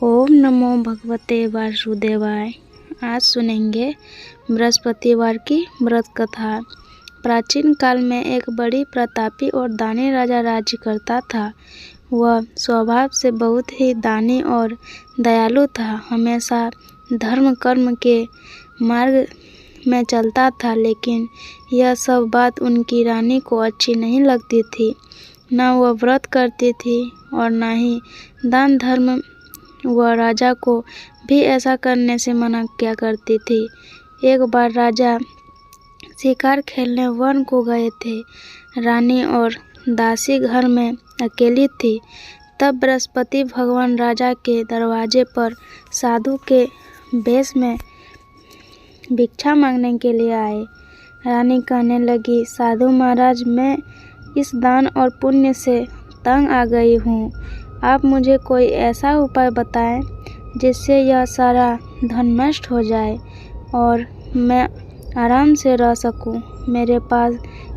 ओम नमो भगवते वासुदेवाय। आज सुनेंगे बृहस्पतिवार की व्रत कथा। प्राचीन काल में एक बड़ी प्रतापी और दानी राजा राज्य करता था। वह स्वभाव से बहुत ही दानी और दयालु था। हमेशा धर्म कर्म के मार्ग में चलता था, लेकिन यह सब बात उनकी रानी को अच्छी नहीं लगती थी। न वह व्रत करती थी और न ही दान धर्म। वह राजा को भी ऐसा करने से मना किया करती थी। एक बार राजा शिकार खेलने वन को गए थे। रानी और दासी घर में अकेली थी। तब बृहस्पति भगवान राजा के दरवाजे पर साधु के वेश में भिक्षा मांगने के लिए आए। रानी कहने लगी, साधु महाराज, मैं इस दान और पुण्य से तंग आ गई हूँ। आप मुझे कोई ऐसा उपाय बताएं जिससे यह सारा धन नष्ट हो जाए और मैं आराम से रह सकूं। मेरे पास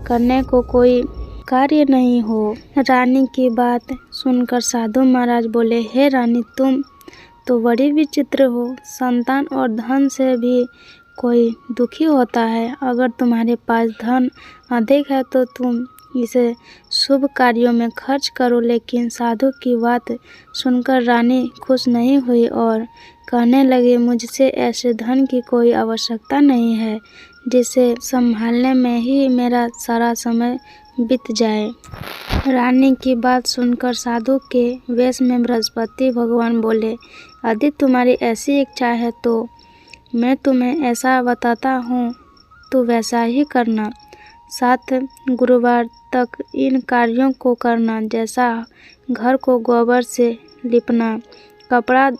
करने को कोई कार्य नहीं हो। रानी की बात सुनकर साधु महाराज बोले, हे रानी, तुम तो बड़ी विचित्र हो। संतान और धन से भी कोई दुखी होता है। अगर तुम्हारे पास धन अधिक है तो तुम इसे शुभ कार्यों में खर्च करो। लेकिन साधु की बात सुनकर रानी खुश नहीं हुई और कहने लगी, मुझसे ऐसे धन की कोई आवश्यकता नहीं है जिसे संभालने में ही मेरा सारा समय बीत जाए। रानी की बात सुनकर साधु के वेश में बृहस्पति भगवान बोले, यदि तुम्हारी ऐसी इच्छा है तो मैं तुम्हें ऐसा बताता हूँ, तो वैसा ही करना। 7 गुरुवार तक इन कार्यों को करना, जैसा घर को गोबर से लिपना, कपड़ा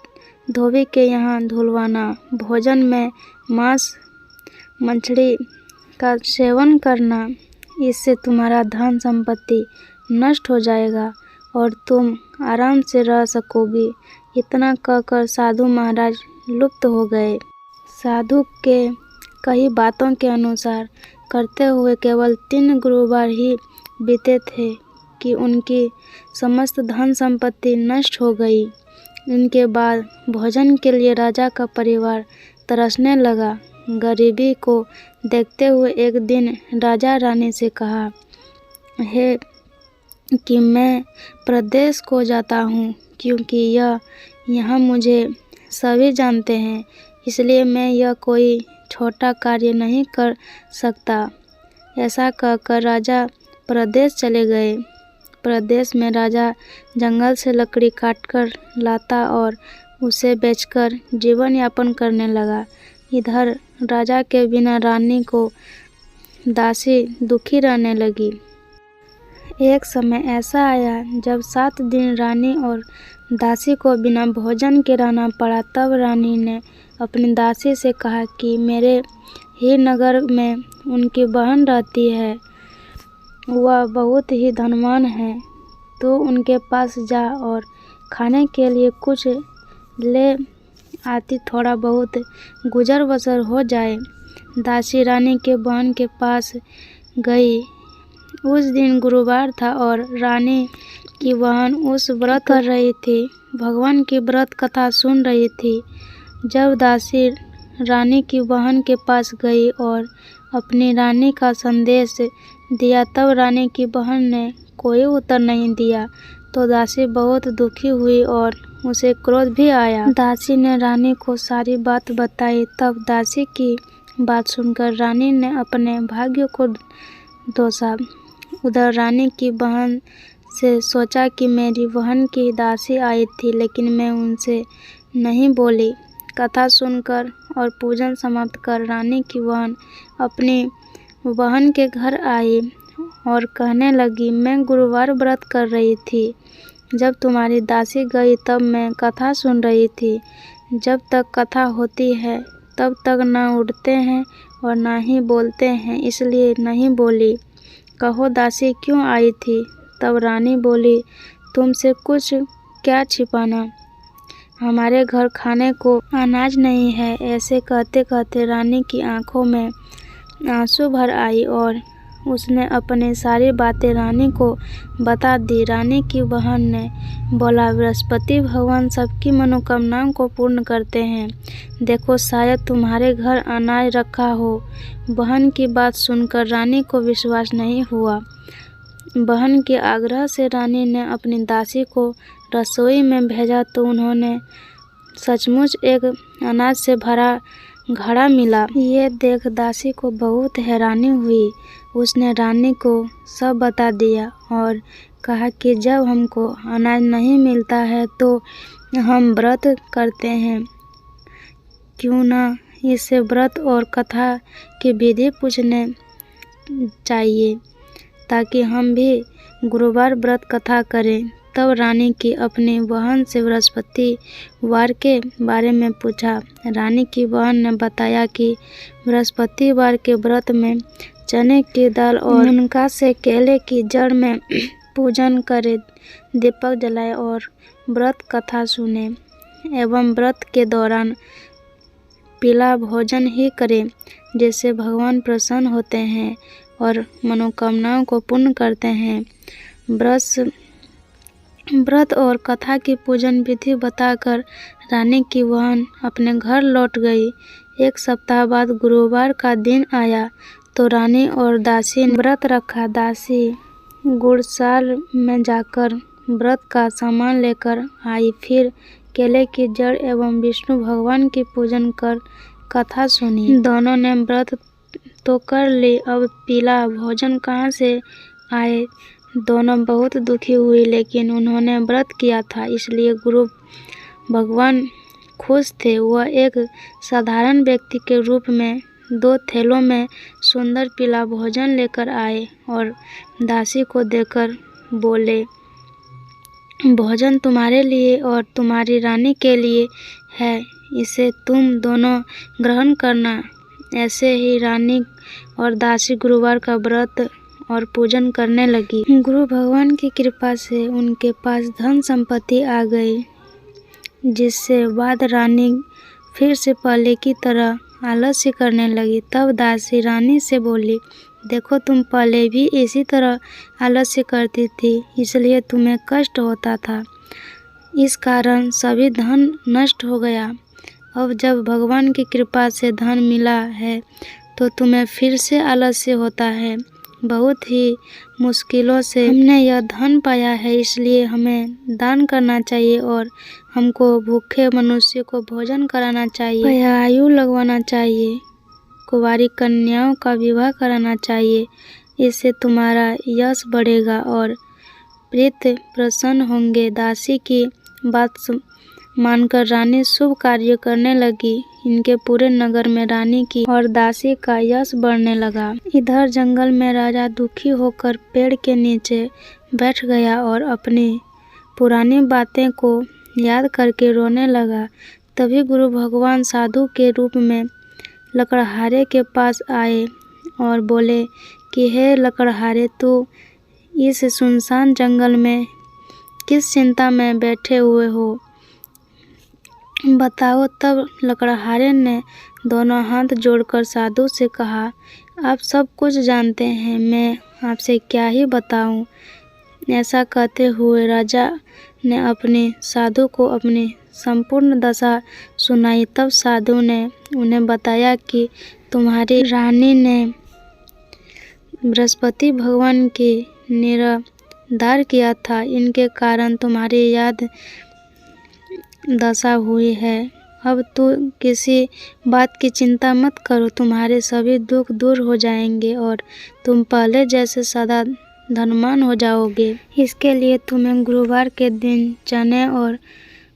धोबी के यहाँ धुलवाना, भोजन में मांस मछली का सेवन करना। इससे तुम्हारा धन संपत्ति नष्ट हो जाएगा और तुम आराम से रह सकोगी। इतना कहकर साधु महाराज लुप्त हो गए। साधु के कई बातों के अनुसार करते हुए केवल 3 गुरुवार ही बीते थे कि उनकी समस्त धन संपत्ति नष्ट हो गई। इनके बाद भोजन के लिए राजा का परिवार तरसने लगा। गरीबी को देखते हुए एक दिन राजा रानी से कहा, हे कि मैं प्रदेश को जाता हूँ, क्योंकि यहाँ मुझे सभी जानते हैं, इसलिए मैं यह कोई छोटा कार्य नहीं कर सकता। ऐसा कहकर राजा प्रदेश चले गए। प्रदेश में राजा जंगल से लकड़ी काटकर लाता और उसे बेचकर जीवन यापन करने लगा। इधर राजा के बिना रानी को दासी दुखी रहने लगी। एक समय ऐसा आया जब 7 दिन रानी और दासी को बिना भोजन के रहना पड़ा। तब रानी ने अपनी दासी से कहा कि मेरे ही नगर में उनकी बहन रहती है, वह बहुत ही धनवान है, तो उनके पास जा और खाने के लिए कुछ ले आती, थोड़ा बहुत गुजर बसर हो जाए। दासी रानी के बहन के पास गई। उस दिन गुरुवार था और रानी की बहन उस व्रत कर रही थी, भगवान की व्रत कथा सुन रही थी। जब दासी रानी की बहन के पास गई और अपनी रानी का संदेश दिया, तब रानी की बहन ने कोई उत्तर नहीं दिया, तो दासी बहुत दुखी हुई और उसे क्रोध भी आया। दासी ने रानी को सारी बात बताई। तब दासी की बात सुनकर रानी ने अपने भाग्य को दोषा। उधर रानी की बहन से सोचा कि मेरी बहन की दासी आई थी, लेकिन मैं उनसे नहीं बोली। कथा सुनकर और पूजन समाप्त कर रानी की बहन अपनी बहन के घर आई और कहने लगी, मैं गुरुवार व्रत कर रही थी। जब तुम्हारी दासी गई तब मैं कथा सुन रही थी। जब तक कथा होती है तब तक न उठते हैं और न ही बोलते हैं, इसलिए नहीं बोली। कहो दासी क्यों आई थी? तब रानी बोली, तुमसे कुछ क्या छिपाना, हमारे घर खाने को अनाज नहीं है। ऐसे कहते कहते रानी की आंखों में आंसू भर आई और उसने अपनी सारी बातें रानी को बता दी। रानी की बहन ने बोला, बृहस्पति भगवान सबकी मनोकामनाओं को पूर्ण करते हैं। देखो, शायद तुम्हारे घर अनाज रखा हो। बहन की बात सुनकर रानी को विश्वास नहीं हुआ। बहन के आग्रह से रानी ने अपनी दासी को रसोई में भेजा तो उन्होंने सचमुच एक अनाज से भरा घड़ा मिला। ये देख दासी को बहुत हैरानी हुई। उसने रानी को सब बता दिया और कहा कि जब हमको अनाज नहीं मिलता है तो हम व्रत करते हैं, क्यों ना इससे व्रत और कथा की विधि पूछने चाहिए ताकि हम भी गुरुवार व्रत कथा करें। तब रानी की अपनी बहन से बृहस्पतिवार के बारे में पूछा। रानी की बहन ने बताया कि बृहस्पतिवार के व्रत में चने की दाल और मुनगा से केले की जड़ में पूजन करे, दीपक जलाए और व्रत कथा सुने एवं व्रत के दौरान पीला भोजन ही करें, जिससे भगवान प्रसन्न होते हैं और मनोकामनाओं को पूर्ण करते हैं। व्रत और कथा की पूजन विधि बताकर रानी की बहन अपने घर लौट गई। एक सप्ताह बाद गुरुवार का दिन आया तो रानी और दासी ने व्रत रखा। दासी गुड़साल में जाकर व्रत का सामान लेकर आई, फिर केले की जड़ एवं विष्णु भगवान की पूजन कर कथा सुनी। दोनों ने व्रत तो कर ली, अब पीला भोजन कहाँ से आए। दोनों बहुत दुखी हुई, लेकिन उन्होंने व्रत किया था इसलिए गुरु भगवान खुश थे। वह एक साधारण व्यक्ति के रूप में 2 थैलों में सुंदर पीला भोजन लेकर आए और दासी को देकर बोले, भोजन तुम्हारे लिए और तुम्हारी रानी के लिए है, इसे तुम दोनों ग्रहण करना। ऐसे ही रानी और दासी गुरुवार का व्रत और पूजन करने लगी। गुरु भगवान की कृपा से उनके पास धन संपत्ति आ गई, जिससे बाद रानी फिर से पहले की तरह आलस्य करने लगी। तब दासी रानी से बोली, देखो, तुम पहले भी इसी तरह आलस्य करती थी, इसलिए तुम्हें कष्ट होता था। इस कारण सभी धन नष्ट हो गया। अब जब भगवान की कृपा से धन मिला है तो तुम्हें फिर से आलस्य होता है। बहुत ही मुश्किलों से हमने यह धन पाया है, इसलिए हमें दान करना चाहिए और हमको भूखे मनुष्य को भोजन कराना चाहिए, आयु लगवाना चाहिए, कुंवारी कन्याओं का विवाह कराना चाहिए। इससे तुम्हारा यश बढ़ेगा और प्रीत प्रसन्न होंगे। दासी की बात मानकर रानी शुभ कार्य करने लगी। इनके पूरे नगर में रानी की और दासी का यश बढ़ने लगा। इधर जंगल में राजा दुखी होकर पेड़ के नीचे बैठ गया और अपनी पुरानी बातें को याद करके रोने लगा। तभी गुरु भगवान साधु के रूप में लकड़हारे के पास आए और बोले कि हे लकड़हारे, तू इस सुनसान जंगल में किस चिंता में बैठे हुए हो, बताओ। तब लकड़हारे ने दोनों हाथ जोड़कर साधु से कहा, आप सब कुछ जानते हैं, मैं आपसे क्या ही बताऊं। ऐसा कहते हुए राजा ने अपनी साधु को अपनी संपूर्ण दशा सुनाई। तब साधु ने उन्हें बताया कि तुम्हारी रानी ने बृहस्पति भगवान की निराधार किया था, इनके कारण तुम्हारी याद दशा हुई है। अब तू किसी बात की चिंता मत करो, तुम्हारे सभी दुख दूर हो जाएंगे और तुम पहले जैसे सदा धनवान हो जाओगे। इसके लिए तुम्हें गुरुवार के दिन चने और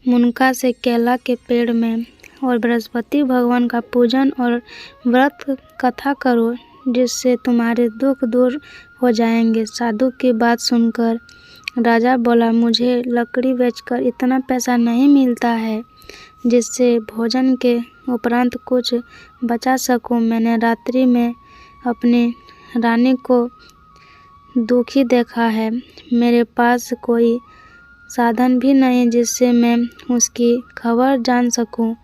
मुनगा से केला के पेड़ में और बृहस्पति भगवान का पूजन और व्रत कथा करो, जिससे तुम्हारे दुख दूर हो जाएंगे। साधु की बात सुनकर राजा बोला, मुझे लकड़ी बेचकर इतना पैसा नहीं मिलता है जिससे भोजन के उपरांत कुछ बचा सकूं। मैंने रात्रि में अपनी रानी को दुखी देखा है। मेरे पास कोई साधन भी नहीं जिससे मैं उसकी खबर जान सकूं।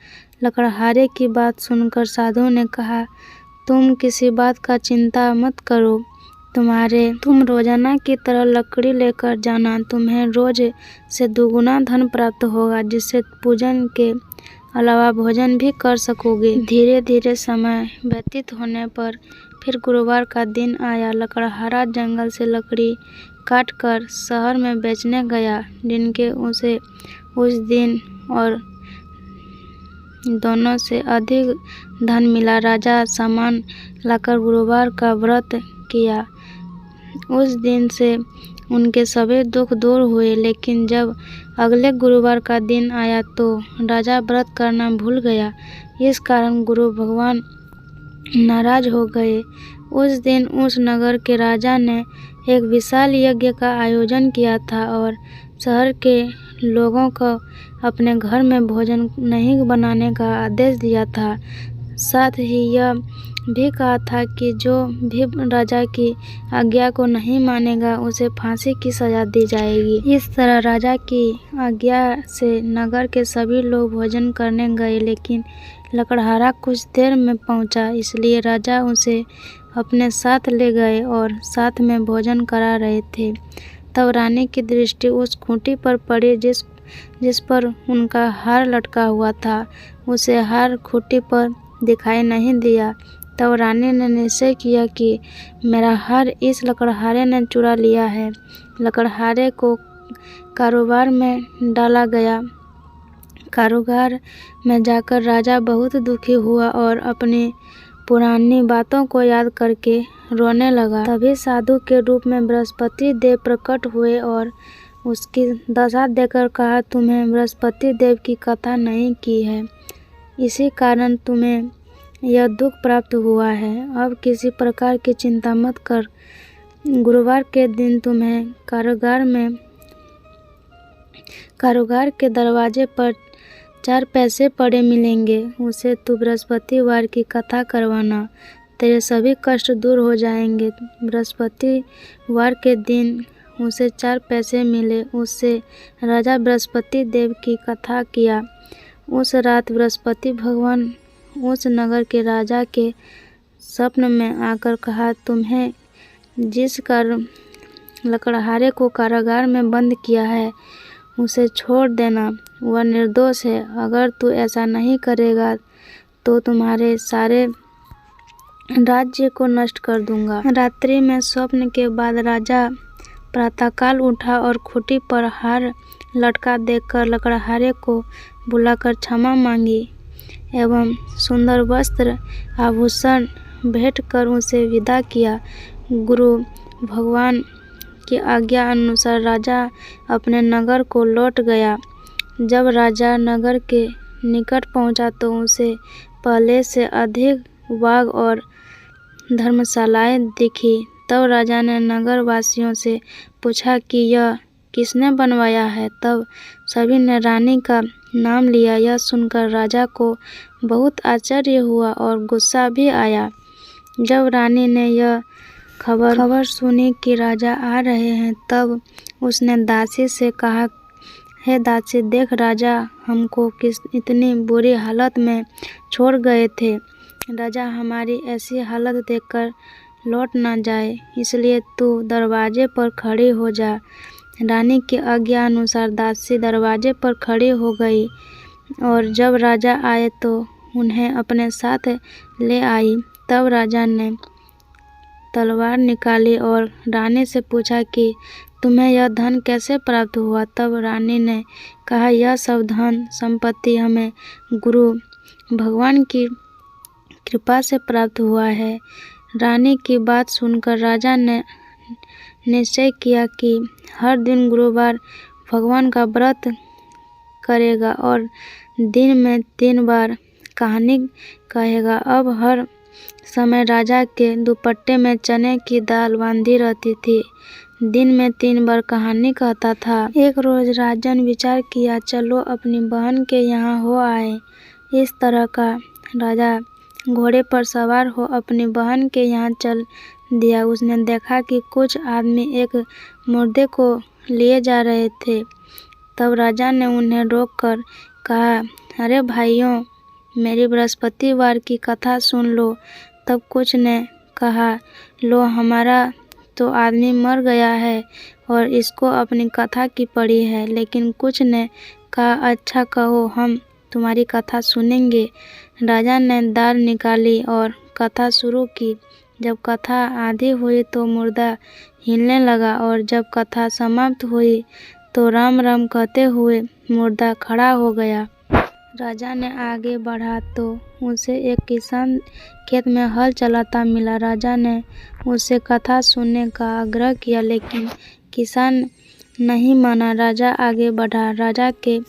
लकड़हारे की बात सुनकर साधु ने कहा, तुम किसी बात का चिंता मत करो। तुम रोजाना की तरह लकड़ी लेकर जाना, तुम्हें रोज से दुगुना धन प्राप्त होगा, जिससे पूजन के अलावा भोजन भी कर सकोगे। धीरे धीरे समय व्यतीत होने पर फिर गुरुवार का दिन आया। लकड़हारा जंगल से लकड़ी काटकर शहर में बेचने गया, जिनके उसे उस दिन और दोनों से अधिक धन मिला। राजा सामान लाकर गुरुवार का व्रत किया। उस दिन से उनके सभी दुख दूर हुए। लेकिन जब अगले गुरुवार का दिन आया तो राजा व्रत करना भूल गया। इस कारण गुरु भगवान नाराज हो गए। उस दिन उस नगर के राजा ने एक विशाल यज्ञ का आयोजन किया था और शहर के लोगों को अपने घर में भोजन नहीं बनाने का आदेश दिया था। साथ ही यह भी कहा था कि जो भी राजा की आज्ञा को नहीं मानेगा उसे फांसी की सजा दी जाएगी। इस तरह राजा की आज्ञा से नगर के सभी लोग भोजन करने गए, लेकिन लकड़हारा कुछ देर में पहुंचा, इसलिए राजा उसे अपने साथ ले गए और साथ में भोजन करा रहे थे। तब रानी की दृष्टि उस खूंटी पर पड़ी जिस पर उनका हार लटका हुआ था। उसे हार खूंटी पर दिखाई नहीं दिया। तब रानी ने निश्चय किया कि मेरा हार इस लकड़हारे ने चुरा लिया है। लकड़हारे को कारोबार में डाला गया। कारोबार में जाकर राजा बहुत दुखी हुआ और अपनी पुरानी बातों को याद करके रोने लगा। तभी साधु के रूप में बृहस्पति देव प्रकट हुए और उसकी दशा देखकर कहा, तुम्हें बृहस्पति देव की कथा नहीं की है, इसी कारण तुम्हें यह दुख प्राप्त हुआ है। अब किसी प्रकार की चिंता मत कर। गुरुवार के दिन तुम्हें कारागार के दरवाजे पर 4 पैसे पड़े मिलेंगे। उसे तू बृहस्पतिवार की कथा करवाना, तेरे सभी कष्ट दूर हो जाएंगे। बृहस्पतिवार के दिन उसे 4 पैसे मिले। उससे राजा बृहस्पति देव की कथा किया। उस रात बृहस्पति भगवान उस नगर के राजा के स्वप्न में आकर कहा, तुम्हें जिस लकड़हारे को कारागार में बंद किया है उसे छोड़ देना, वह निर्दोष है। अगर तू ऐसा नहीं करेगा तो तुम्हारे सारे राज्य को नष्ट कर दूंगा। रात्रि में स्वप्न के बाद राजा प्रातःकाल उठा और खूंटी पर हार लटका देखकर लकड़हारे को बुलाकर क्षमा मांगी एवं सुंदर वस्त्र आभूषण भेंट कर उसे विदा किया। गुरु भगवान की आज्ञा अनुसार राजा अपने नगर को लौट गया। जब राजा नगर के निकट पहुंचा तो उसे पहले से अधिक बाग और धर्मशालाएं दिखी। तब राजा ने नगर वासियों से पूछा कि यह किसने बनवाया है। तब सभी ने रानी का नाम लिया। यह सुनकर राजा को बहुत आश्चर्य हुआ और गुस्सा भी आया। जब रानी ने यह खबर सुनी कि राजा आ रहे हैं, तब उसने दासी से कहा, हे दासी, देख राजा हमको किस इतनी बुरी हालत में छोड़ गए थे। राजा हमारी ऐसी हालत देखकर लौट ना जाए, इसलिए तू दरवाजे पर खड़ी हो जा। रानी की आज्ञा अनुसार दासी दरवाजे पर खड़ी हो गई और जब राजा आए तो उन्हें अपने साथ ले आई। तब राजा ने तलवार निकाली और रानी से पूछा कि तुम्हें यह धन कैसे प्राप्त हुआ। तब रानी ने कहा, यह सब धन संपत्ति हमें गुरु भगवान की कृपा से प्राप्त हुआ है। रानी की बात सुनकर राजा ने निश्चय किया कि हर दिन गुरुवार भगवान का व्रत करेगा और दिन में 3 बार कहानी कहेगा। अब हर समय राजा के दुपट्टे में चने की दाल बांधी रहती थी। दिन में 3 बार कहानी कहता था। एक रोज राजन विचार किया, चलो अपनी बहन के यहाँ हो आए। इस तरह का राजा घोड़े पर सवार हो अपनी बहन के यहाँ चल दिया। उसने देखा कि कुछ आदमी एक मुर्दे को लिए जा रहे थे। तब राजा ने उन्हें रोककर कहा, अरे भाइयों, मेरी बृहस्पतिवार की कथा सुन लो। तब कुछ ने कहा, लो हमारा तो आदमी मर गया है और इसको अपनी कथा की पड़ी है। लेकिन कुछ ने कहा, अच्छा कहो, हम तुम्हारी कथा सुनेंगे। राजा ने दाल निकाली और कथा शुरू की। जब कथा आधी हुई तो मुर्दा हिलने लगा और जब कथा समाप्त हुई तो राम राम कहते हुए मुर्दा खड़ा हो गया। राजा ने आगे बढ़ा तो उसे एक किसान खेत में हल चलाता मिला। राजा ने उससे कथा सुनने का आग्रह किया, लेकिन किसान नहीं माना। राजा आगे बढ़ा। राजा के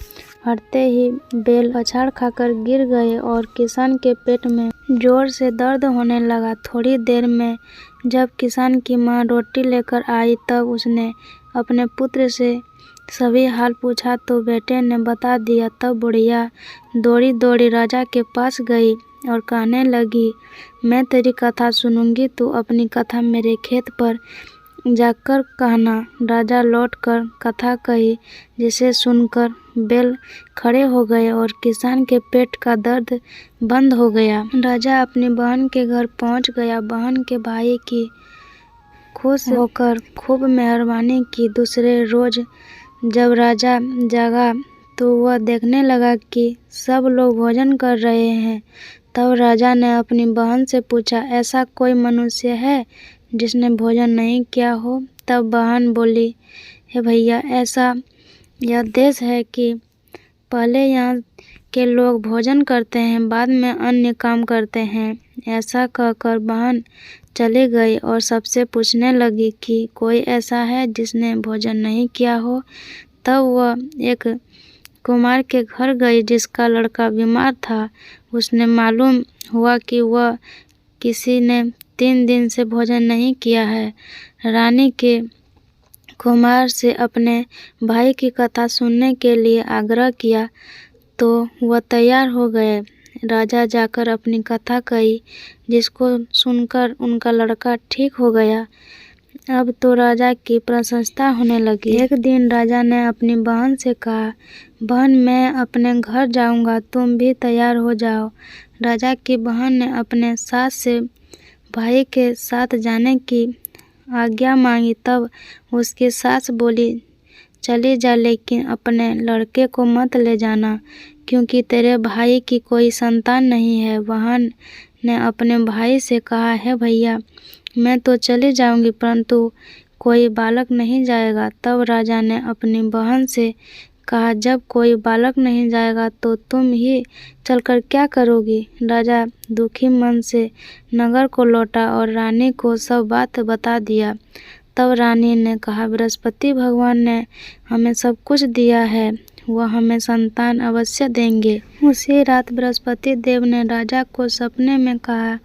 हटते ही बैल पछाड़ खाकर गिर गए और किसान के पेट में जोर से दर्द होने लगा। थोड़ी देर में जब किसान की माँ रोटी लेकर आई तब उसने अपने पुत्र से सभी हाल पूछा तो बेटे ने बता दिया। तब बुढ़िया दौड़ी दौड़ी राजा के पास गई और कहने लगी, मैं तेरी कथा सुनूंगी, तू अपनी कथा मेरे खेत पर जाकर कहना। राजा लौटकर कथा कही, जिसे सुनकर बैल खड़े हो गए और किसान के पेट का दर्द बंद हो गया। राजा अपनी बहन के घर पहुंच गया। बहन के भाई की खुश होकर खूब मेहरबानी की। दूसरे रोज जब राजा जागा तो वह देखने लगा कि सब लोग भोजन कर रहे हैं। तब राजा ने अपनी बहन से पूछा, ऐसा कोई मनुष्य है जिसने भोजन नहीं किया हो? तब बहन बोली, हे भैया, ऐसा यह देश है कि पहले यहाँ के लोग भोजन करते हैं, बाद में अन्य काम करते हैं। ऐसा कहकर बहन चली गई और सबसे पूछने लगी कि कोई ऐसा है जिसने भोजन नहीं किया हो। तब वह एक कुम्हार के घर गई जिसका लड़का बीमार था। उसने मालूम हुआ कि वह किसी ने 3 दिन से भोजन नहीं किया है। रानी के कुम्हार से अपने भाई की कथा सुनने के लिए आग्रह किया तो वह तैयार हो गए। राजा जाकर अपनी कथा कही, जिसको सुनकर उनका लड़का ठीक हो गया। अब तो राजा की प्रशंसा होने लगी। एक दिन राजा ने अपनी बहन से कहा, बहन, मैं अपने घर जाऊंगा, तुम भी तैयार हो जाओ। राजा की बहन ने अपने सास से भाई के साथ जाने की आज्ञा मांगी। तब उसकी सास बोली, चली जा, लेकिन अपने लड़के को मत ले जाना, क्योंकि तेरे भाई की कोई संतान नहीं है। बहन ने अपने भाई से कहा, है भैया, मैं तो चली जाऊंगी, परंतु कोई बालक नहीं जाएगा। तब राजा ने अपनी बहन से कहा, जब कोई बालक नहीं जाएगा तो तुम ही चलकर क्या करोगी? राजा दुखी मन से नगर को लौटा और रानी को सब बात बता दिया। तब रानी ने कहा, बृहस्पति भगवान ने हमें सब कुछ दिया है, वह हमें संतान अवश्य देंगे। उसी रात बृहस्पति देव ने राजा को सपने में कहा,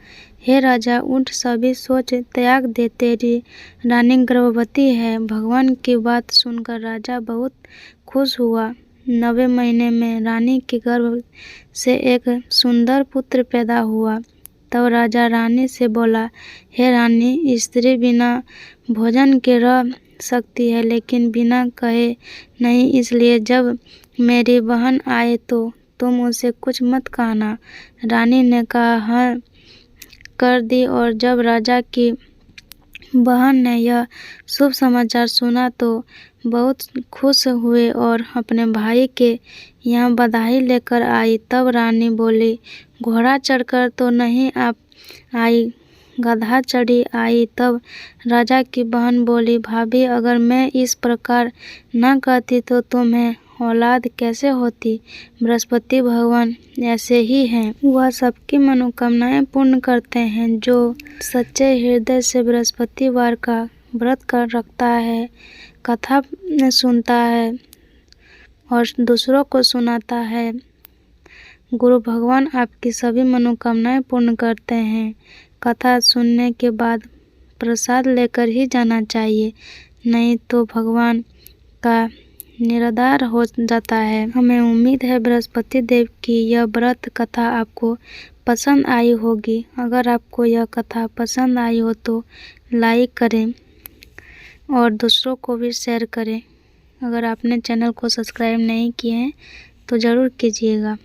हे राजा, उठ, सभी सोच त्याग दे, तेरी रानी गर्भवती है। भगवान की बात सुनकर राजा बहुत खुश हुआ। 9वें महीने में रानी के गर्भ से एक सुंदर पुत्र पैदा हुआ। तब राजा रानी से बोला, हे रानी, स्त्री बिना भोजन के रह सकती है, लेकिन बिना कहे नहीं, इसलिए जब मेरी बहन आए तो तुम उसे कुछ मत कहना। रानी ने कहा, हाँ, कर दी। और जब राजा की बहन ने यह शुभ समाचार सुना तो बहुत खुश हुए और अपने भाई के यहाँ बधाई लेकर आई। तब रानी बोली, घोड़ा चढ़कर तो नहीं आप आई, गधा चढ़ी आई। तब राजा की बहन बोली, भाभी, अगर मैं इस प्रकार न कहती तो तुम्हें औलाद कैसे होती? बृहस्पति भगवान ऐसे ही हैं, वह सबकी मनोकामनाएं पूर्ण करते हैं। जो सच्चे हृदय से बृहस्पतिवार का व्रत कर रखता है, कथा सुनता है और दूसरों को सुनाता है, गुरु भगवान आपकी सभी मनोकामनाएं पूर्ण करते हैं। कथा सुनने के बाद प्रसाद लेकर ही जाना चाहिए, नहीं तो भगवान का निरादर हो जाता है। हमें उम्मीद है बृहस्पति देव की यह व्रत कथा आपको पसंद आई होगी। अगर आपको यह कथा पसंद आई हो तो लाइक करें और दूसरों को भी शेयर करें। अगर आपने चैनल को सब्सक्राइब नहीं किए हैं तो ज़रूर कीजिएगा।